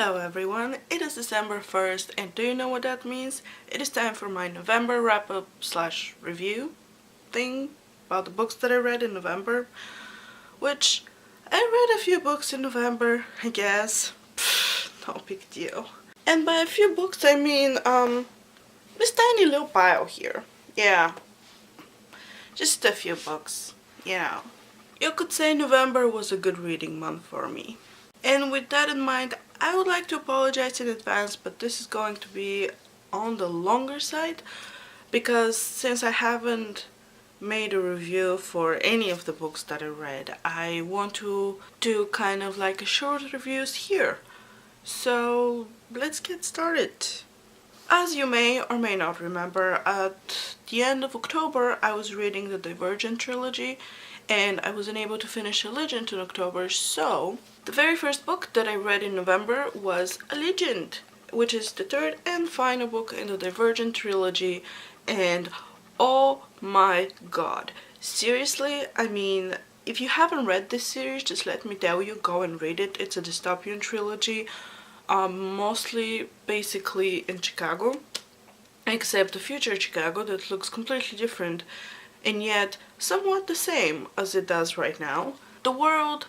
Hello everyone, it is December 1st and do you know what that means? It is time for my November wrap-up slash review thing about the books that I read in November, which I read a few books in November, I guess. No big deal. And by a few books I mean this tiny little pile here. Yeah, just a few books, you know. You could say November was a good reading month for me. And with that in mind, I would like to apologize in advance, but this is going to be on the longer side because since I haven't made a review for any of the books that I read, I want to do kind of like a short reviews here. So let's get started. As you may or may not remember, at the end of October I was reading the Divergent trilogy and I wasn't able to finish Allegiant in October, so the very first book that I read in November was Allegiant, which is the third and final book in the Divergent trilogy, and oh my god, seriously, I mean, if you haven't read this series, just let me tell you, go and read it. It's a dystopian trilogy, mostly basically in Chicago, except the future Chicago that looks completely different and yet somewhat the same as it does right now. The world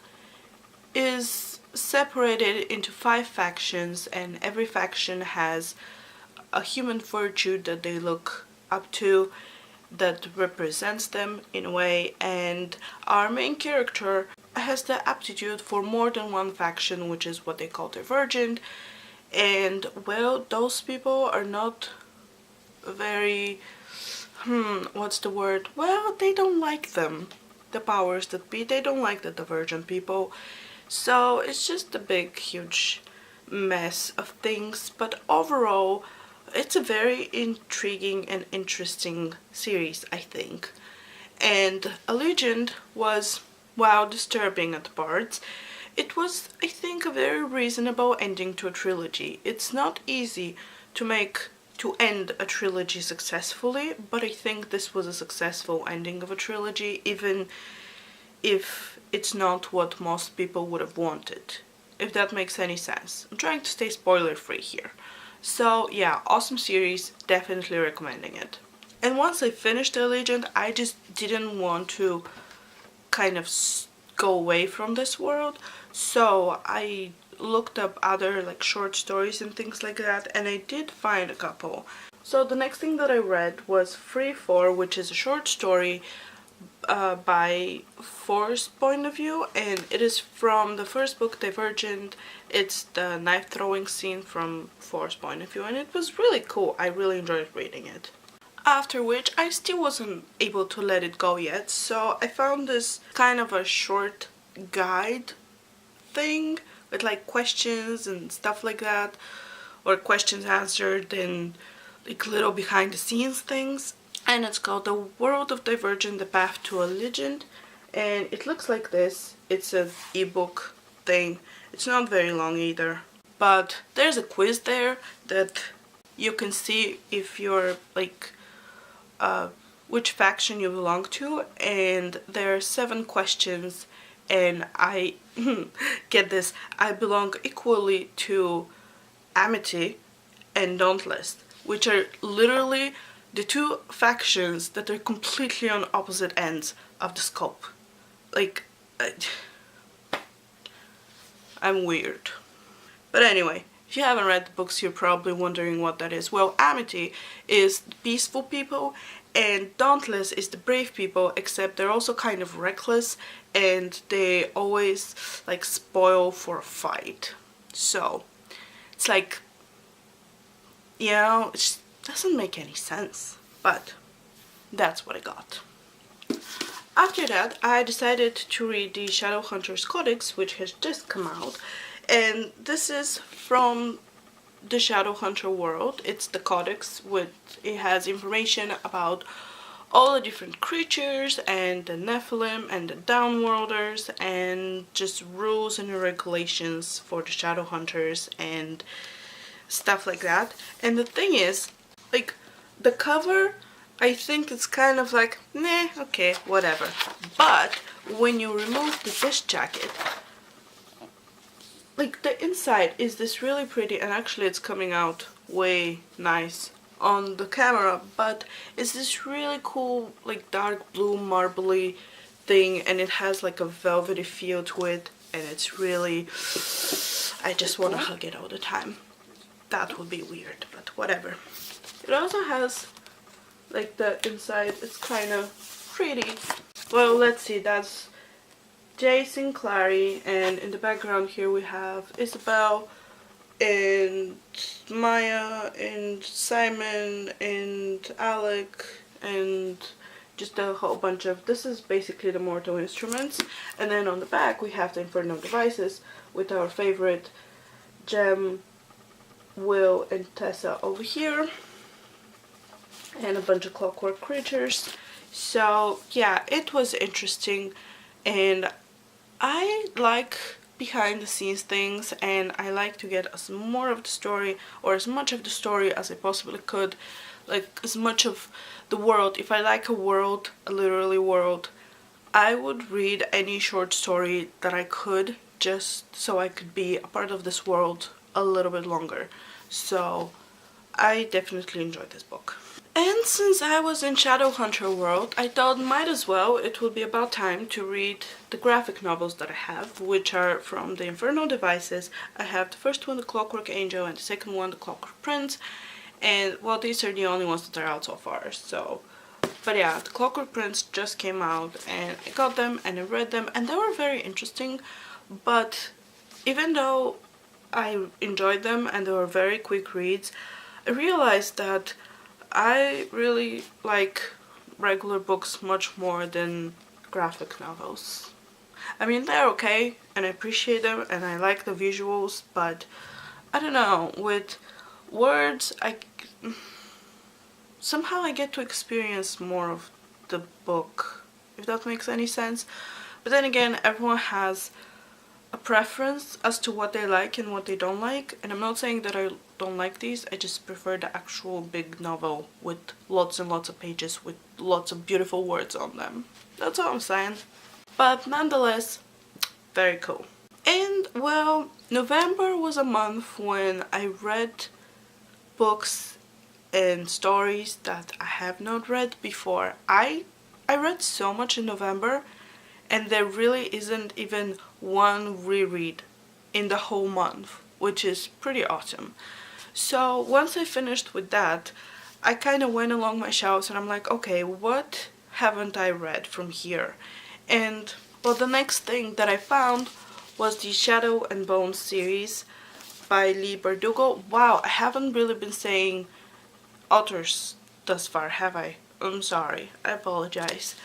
is separated into 5 factions and every faction has a human virtue that they look up to that represents them in a way, and our main character has the aptitude for more than one faction, which is what they call Divergent, and well, those people are not very what's the word? Well, they don't like them. The powers that be, they don't like the Divergent people. So it's just a big, huge mess of things. But overall, it's a very intriguing and interesting series, I think. And Allegiant was, while disturbing at parts, it was, I think, a very reasonable ending to a trilogy. It's not easy to end a trilogy successfully, but I think this was a successful ending of a trilogy, even if it's not what most people would have wanted, if that makes any sense. I'm trying to stay spoiler free here. So yeah, awesome series, definitely recommending it. And once I finished the Allegiant, I just didn't want to kind of go away from this world, so I looked up other like short stories and things like that, and I did find a couple. So the next thing that I read was Free For, which is a short story by For's point of view, and it is from the first book, Divergent. It's the knife throwing scene from For's point of view, and it was really cool. I really enjoyed reading it. After which I still wasn't able to let it go yet, so I found this kind of a short guide thing with like questions and stuff like that, or questions answered and like little behind the scenes things, and it's called The World of Divergent, The Path to Allegiant, and it looks like this. It's an ebook thing. It's not very long either, but there's a quiz there that you can see if you're like which faction you belong to, and there are 7 questions, and I get this, I belong equally to Amity and Dauntless, which are literally the 2 factions that are completely on opposite ends of the scope. Like, I'm weird. But anyway, if you haven't read the books, you're probably wondering what that is. Well, Amity is the peaceful people, and Dauntless is the brave people, except they're also kind of reckless, and they always like spoil for a fight. So it's like, you know, it just doesn't make any sense, but that's what I got. After that, I decided to read the Shadowhunters Codex, which has just come out, and this is from the Shadowhunter world. It's the Codex, it has information about all the different creatures and the Nephilim and the Downworlders, and just rules and regulations for the Shadowhunters and stuff like that. And the thing is, like, the cover, I think it's kind of like, nah, okay, whatever. But when you remove the disc jacket, like the inside is this really pretty, and actually it's coming out way nice on the camera, but it's this really cool like dark blue marbly thing, and it has like a velvety feel to it, and it's really, I just want to hug it all the time. That would be weird, but whatever. It also has like the inside, it's kind of pretty. Well, let's see, that's Jason, Clary, and in the background here we have Isabel and Maya and Simon and Alec and just a whole bunch of, this is basically the Mortal Instruments. And then on the back we have the Infernal devices with our favorite Jem, Will and Tessa over here, and a bunch of Clockwork creatures. So yeah, it was interesting, and I like behind the scenes things, and I like to get as more of the story, or as much of the story as I possibly could, like as much of the world. If I like a world, a literally world, I would read any short story that I could, just so I could be a part of this world a little bit longer. So I definitely enjoyed this book. And since I was in Shadowhunter world, I thought might as well, it would be about time to read the graphic novels that I have, which are from the Infernal devices. I have the first one, the Clockwork Angel, and the second one, the Clockwork Prince. And well, these are the only ones that are out so far, so. But yeah, the Clockwork Prince just came out, and I got them and I read them, and they were very interesting. But even though I enjoyed them and they were very quick reads, I realized that I really like regular books much more than graphic novels. I mean, they're okay, and I appreciate them, and I like the visuals, but I don't know, with words, somehow I get to experience more of the book, if that makes any sense. But then again, everyone has a preference as to what they like and what they don't like, and I'm not saying that I don't like these, I just prefer the actual big novel with lots and lots of pages with lots of beautiful words on them. That's all I'm saying. But nonetheless, very cool. And well, November was a month when I read books and stories that I have not read before. I read so much in November, and there really isn't even one reread in the whole month, which is pretty awesome. So once I finished with that, I kind of went along my shelves and I'm like, okay, what haven't I read from here? And well, the next thing that I found was the Shadow and Bone series by Leigh Bardugo. Wow, I haven't really been saying authors thus far, have I? I'm sorry, I apologize.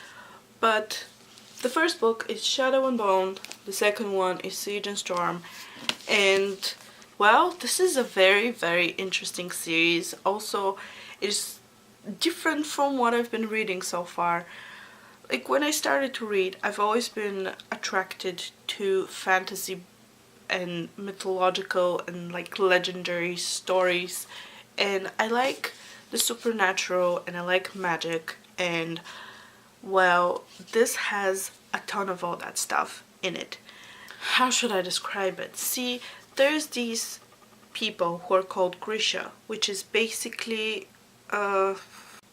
But the first book is Shadow and Bone, the second one is Siege and Storm, and well, this is a very, very interesting series. Also, it's different from what I've been reading so far. Like, when I started to read, I've always been attracted to fantasy and mythological and like legendary stories, and I like the supernatural and I like magic, and well, this has a ton of all that stuff in it. How should I describe it? See, there's these people who are called Grisha, which is basically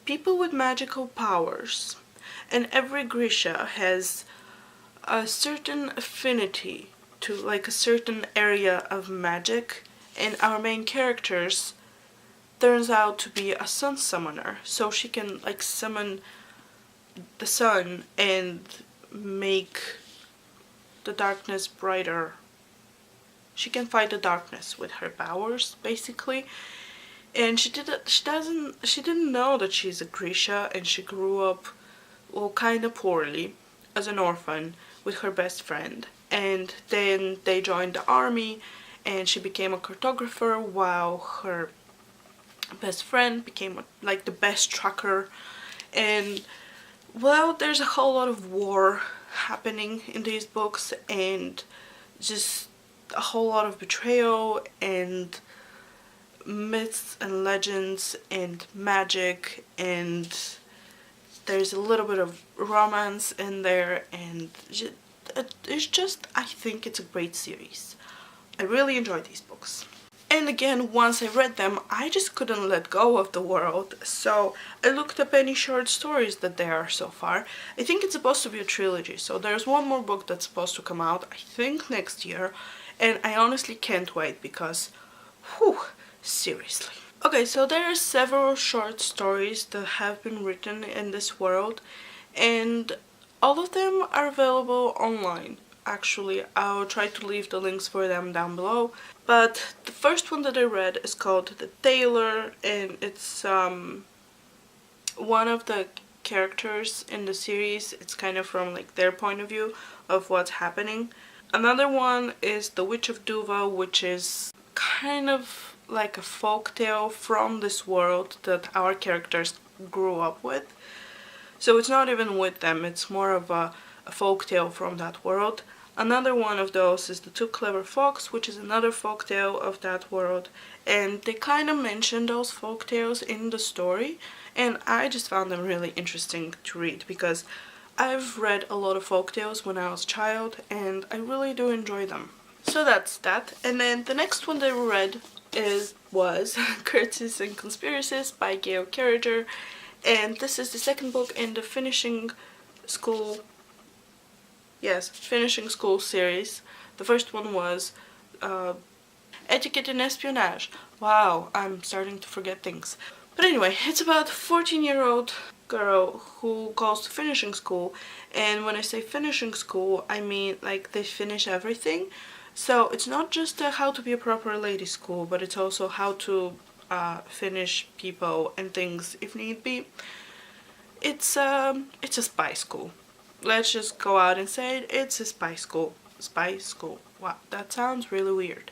people with magical powers. And every Grisha has a certain affinity to like a certain area of magic, and our main characters turns out to be a sun summoner, so she can like summon the sun and make the darkness brighter. She can fight the darkness with her powers, basically. And she didn't know that she's a Grisha, and she grew up, well, kind of poorly as an orphan with her best friend. And then they joined the army, and she became a cartographer while her best friend became like the best tracker. And well, there's a whole lot of war happening in these books, and just a whole lot of betrayal and myths and legends and magic, and there's a little bit of romance in there, and it's just, I think it's a great series. I really enjoyed these books. And again, once I read them, I just couldn't let go of the world, so I looked up any short stories that there are so far. I think it's supposed to be a trilogy, so there's one more book that's supposed to come out, I think next year, and I honestly can't wait because, whew, seriously. Okay, so there are several short stories that have been written in this world, and all of them are available online. Actually, I'll try to leave the links for them down below. But the first one that I read is called The Tailor, and it's one of the characters in the series. It's kind of from like their point of view of what's happening. Another one is The Witch of Duva, which is kind of like a folk tale from this world that our characters grew up with. So it's not even with them, it's more of a folk tale from that world. Another one of those is The Two Clever Fox, which is another folk tale of that world, and they kind of mention those folk tales in the story, and I just found them really interesting to read because I've read a lot of folk tales when I was a child and I really do enjoy them. So that's that. And then the next one that I read was Curtsies and Conspiracies by Gail Carriger, and this is the second book in the Finishing School series. The first one was Etiquette and Espionage. Wow, I'm starting to forget things. But anyway, it's about a 14-year-old girl who goes to finishing school, and when I say finishing school, I mean like they finish everything. So it's not just how to be a proper lady school, but it's also how to finish people and things if need be. It's a spy school. Let's just go out and say it. It's a spy school. Spy school. Wow, that sounds really weird.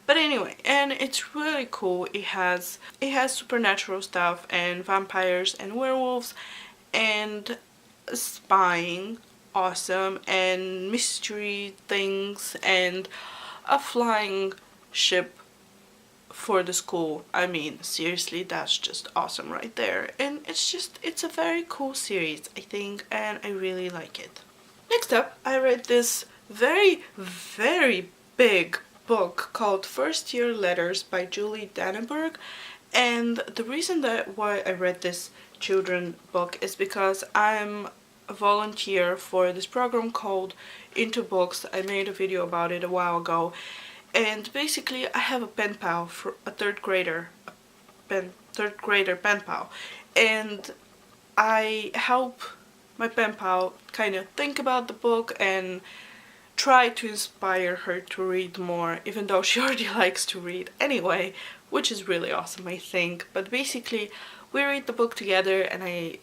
But anyway, and it's really cool. It has supernatural stuff and vampires and werewolves and spying, awesome, and mystery things and a flying ship for the school. I mean, seriously, that's just awesome right there. And it's a very cool series, I think, and I really like it. Next up, I read this very, very big book called First Year Letters by Julie Danneberg, and the reason why I read this children book is because I'm a volunteer for this program called Into Books. I made a video about it a while ago. And basically, I have a pen pal, for a third grader pen pal, and I help my pen pal kind of think about the book and try to inspire her to read more, even though she already likes to read anyway, which is really awesome, I think. But basically, we read the book together, and I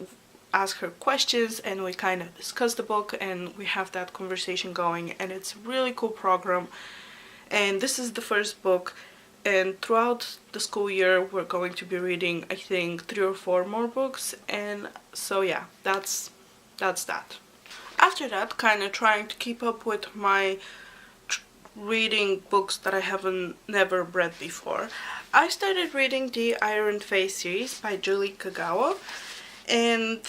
ask her questions, and we kind of discuss the book, and we have that conversation going, and it's a really cool program. And this is the first book, and throughout the school year we're going to be reading, I think, 3 or 4 more books, and so yeah, that's that. After that, kind of trying to keep up with my reading books that I never read before, I started reading the Iron Face series by Julie Kagawa, and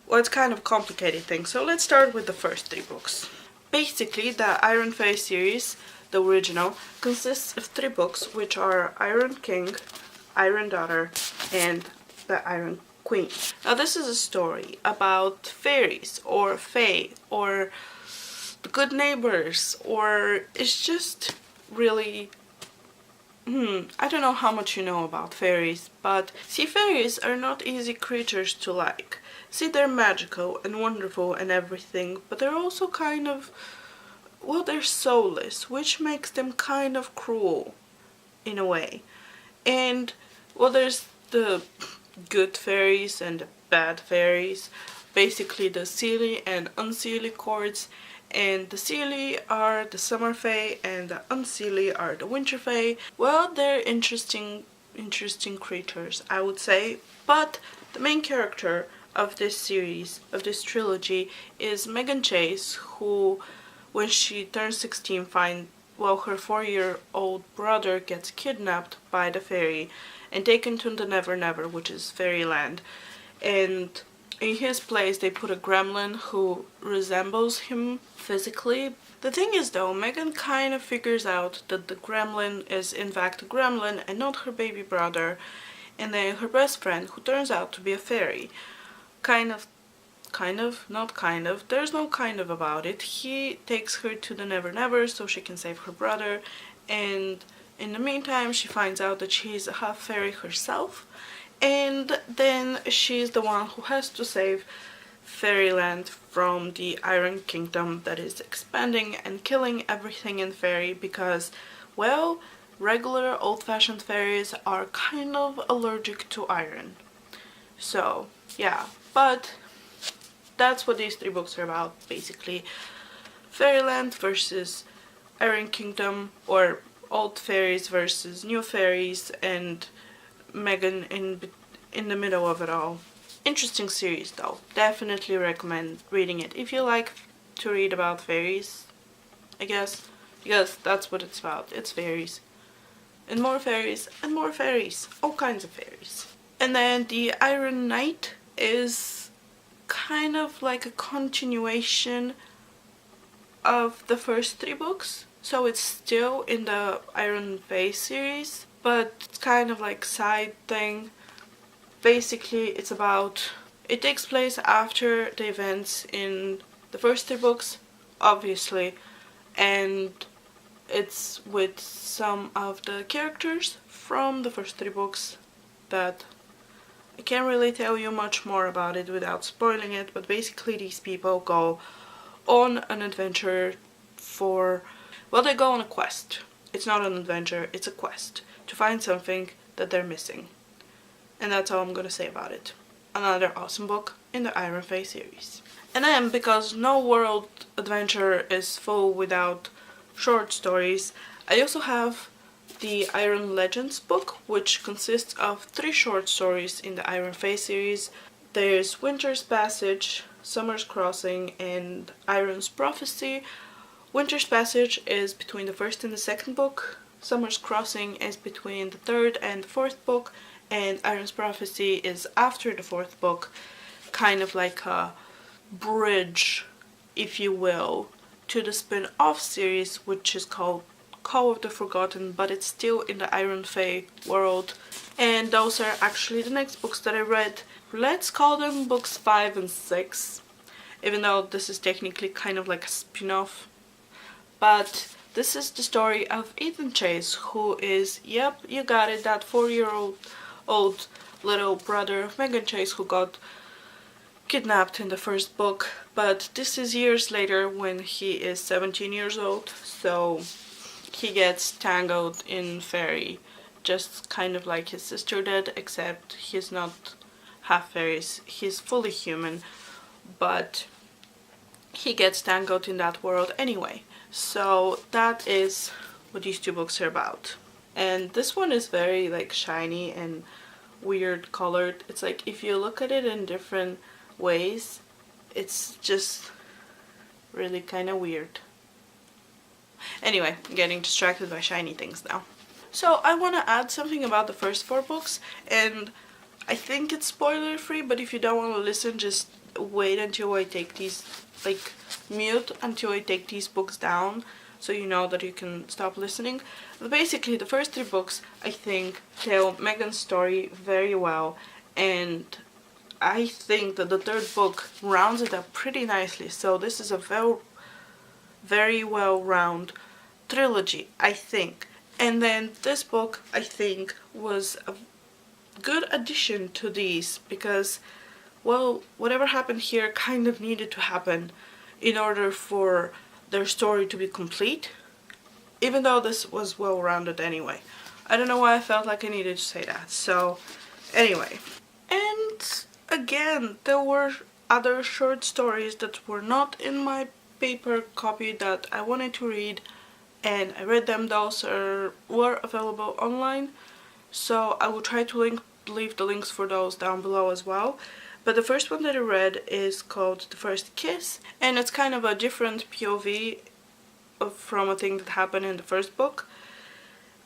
well, it's kind of a complicated thing, so let's start with the first 3 books. Basically, the Iron Face series, the original, consists of 3 books, which are Iron King, Iron Daughter, and the Iron Queen. Now this is a story about fairies, or fae, or the good neighbors, or it's just really... I don't know how much you know about fairies, but see, fairies are not easy creatures to like. See, they're magical and wonderful and everything, but they're also kind of... well, they're soulless, which makes them kind of cruel, in a way. And, well, there's the good fairies and the bad fairies, basically the Seelie and Unseelie courts, and the Seelie are the summer fae, and the Unseelie are the winter fae. Well, they're interesting creatures, I would say, but the main character of this series, of this trilogy, is Megan Chase, who, when she turns 16, her 4-year-old brother gets kidnapped by the fairy and taken to the Never Never, which is fairyland. And in his place they put a gremlin who resembles him physically, The thing is though, Megan kind of figures out that the gremlin is in fact a gremlin and not her baby brother, and then her best friend, who turns out to be a fairy, not kind of, there's no kind of about it, he takes her to the Never Never so she can save her brother, and in the meantime she finds out that she's a half fairy herself, and then she's the one who has to save Fairyland from the Iron Kingdom that is expanding and killing everything in fairy because, well, regular old-fashioned fairies are kind of allergic to iron. So, yeah, but that's what these 3 books are about, basically. Fairyland versus Iron Kingdom, or old fairies versus new fairies, and Megan in the middle of it all. Interesting series though. Definitely recommend reading it if you like to read about fairies, I guess, because that's what it's about. It's fairies. And more fairies, and more fairies. All kinds of fairies. And then the Iron Knight is kind of like a continuation of the first 3 books. So it's still in the Iron Face series, but it's kind of like side thing. Basically, it takes place after the events in the first 3 books, obviously, and it's with some of the characters from the first 3 books that I can't really tell you much more about it without spoiling it, but basically these people go on an adventure they go on a quest. It's not an adventure, it's a quest to find something that they're missing. And that's all I'm gonna say about it. Another awesome book in the Iron Face series. And then, because no world adventure is full without short stories, I also have the Iron Legends book, which consists of 3 short stories in the Iron Face series. There's Winter's Passage, Summer's Crossing, and Iron's Prophecy. Winter's Passage is between the first and the second book. Summer's Crossing is between the third and the fourth book. And Iron's Prophecy is after the 4th book, kind of like a bridge, if you will, to the spin-off series, which is called Call of the Forgotten, but it's still in the Iron Fae world. And those are actually the next books that I read. Let's call them books 5 and 6, even though this is technically kind of like a spin-off. But this is the story of Ethan Chase, who is, yep, you got it, that 4-year-old little brother of Megan Chase who got kidnapped in the first book, but this is years later when he is 17 years old, so he gets tangled in fairy, just kind of like his sister did, except he's not half fairies, he's fully human, but he gets tangled in that world anyway. So that is what these 2 books are about. And this one is very like shiny and weird colored. It's like if you look at it in different ways, it's just really kind of weird. Anyway, I'm getting distracted by shiny things now. So I want to add something about the first 4 books, and I think it's spoiler free, but if you don't want to listen, just wait until I take these, like mute until I take these books down, so you know that you can stop listening. But basically, the first 3 books, I think, tell Megan's story very well, and I think that the 3rd book rounds it up pretty nicely. So this is a very well-rounded trilogy, I think. And then this book, I think, was a good addition to these, because, well, whatever happened here kind of needed to happen in order for their story to be complete, even though this was well-rounded anyway. I don't know why I felt like I needed to say that. So anyway, and again, there were other short stories that were not in my paper copy that I wanted to read, and I read them. Those were available online, so I will try to leave the links for those down below as well. But the first one that I read is called The First Kiss, and it's kind of a different POV from a thing that happened in the first book.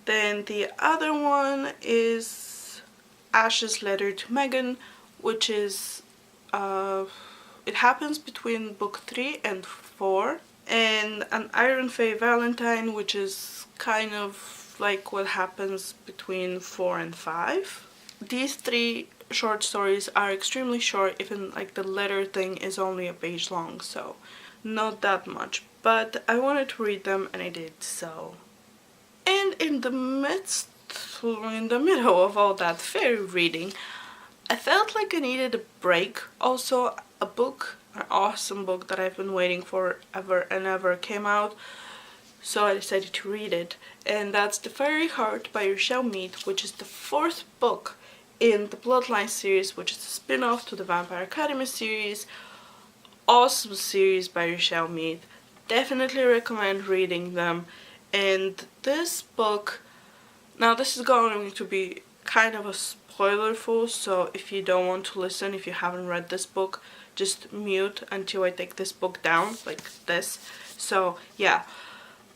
Then the other one is Ash's Letter to Megan, which is it happens between book 3 and 4, and An Iron Fey Valentine, which is kind of like what happens between 4 and 5. These 3 short stories are extremely short, even like the letter thing is only a page long, so not that much. But I wanted to read them and I did so. And in the middle of all that fairy reading, I felt like I needed a break. Also, a book, an awesome book that I've been waiting for ever and ever came out, so I decided to read it. And that's The Fiery Heart by Richelle Mead, which is the 4th book in the Bloodline series, which is a spin-off to the Vampire Academy series. Awesome series by Richelle Mead. Definitely recommend reading them. And this book, now this is going to be kind of a spoilerful, so if you don't want to listen, if you haven't read this book, just mute until I take this book down, like this. So yeah,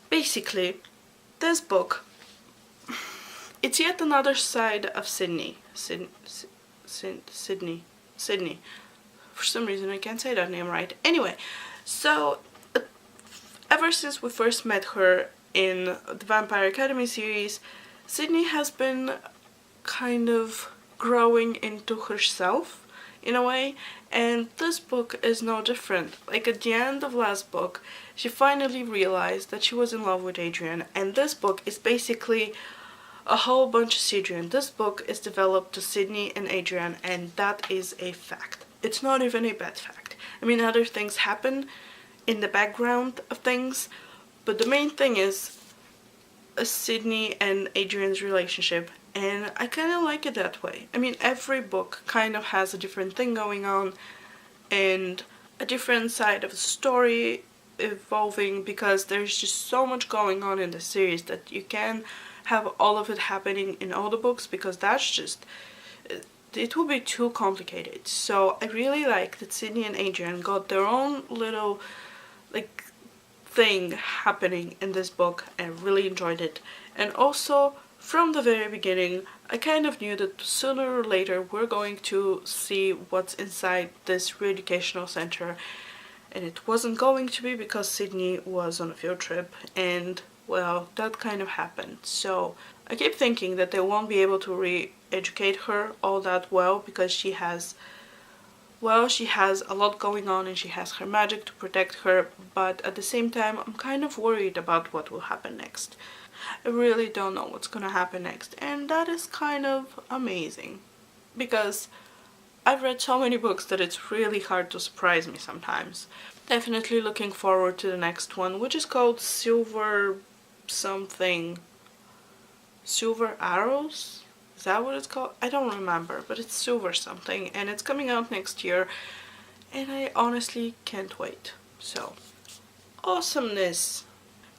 basically, this book, it's yet another side of Sydney. Sydney. For some reason I can't say that name right. Anyway, so ever since we first met her in the Vampire Academy series, Sydney has been kind of growing into herself in a way, and this book is no different. Like at the end of last book, she finally realized that she was in love with Adrian, and this book is basically a whole bunch of Adrian. This book is developed to Sydney and Adrian, and that is a fact. It's not even a bad fact. I mean, other things happen in the background of things, but the main thing is Sydney and Adrian's relationship, and I kind of like it that way. I mean, every book kind of has a different thing going on and a different side of the story evolving, because there's just so much going on in the series that you can have all of it happening in all the books, because that's just, it would be too complicated. So I really like that Sydney and Adrian got their own little like thing happening in this book. I really enjoyed it. And also, from the very beginning, I kind of knew that sooner or later we're going to see what's inside this re-educational center, and it wasn't going to be because Sydney was on a field trip, and well, that kind of happened. So I keep thinking that they won't be able to re-educate her all that well, because she has a lot going on and she has her magic to protect her, but at the same time I'm kind of worried about what will happen next. I really don't know what's gonna happen next, and that is kind of amazing, because I've read so many books that it's really hard to surprise me sometimes. Definitely looking forward to the next one, which is called Silver something. Silver Arrows? Is that what it's called? I don't remember, but it's Silver something, and it's coming out next year, and I honestly can't wait. So, awesomeness.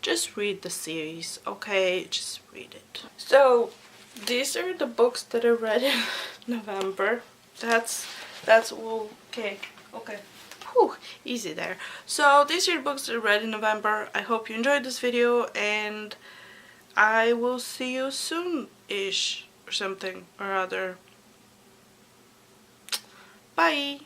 Just read the series, okay? Just read it. So, these are the books that I read in November. That's okay. Whew, easy there. So, these are the books that I read in November. I hope you enjoyed this video, and I will see you soon-ish, or something or other. Bye!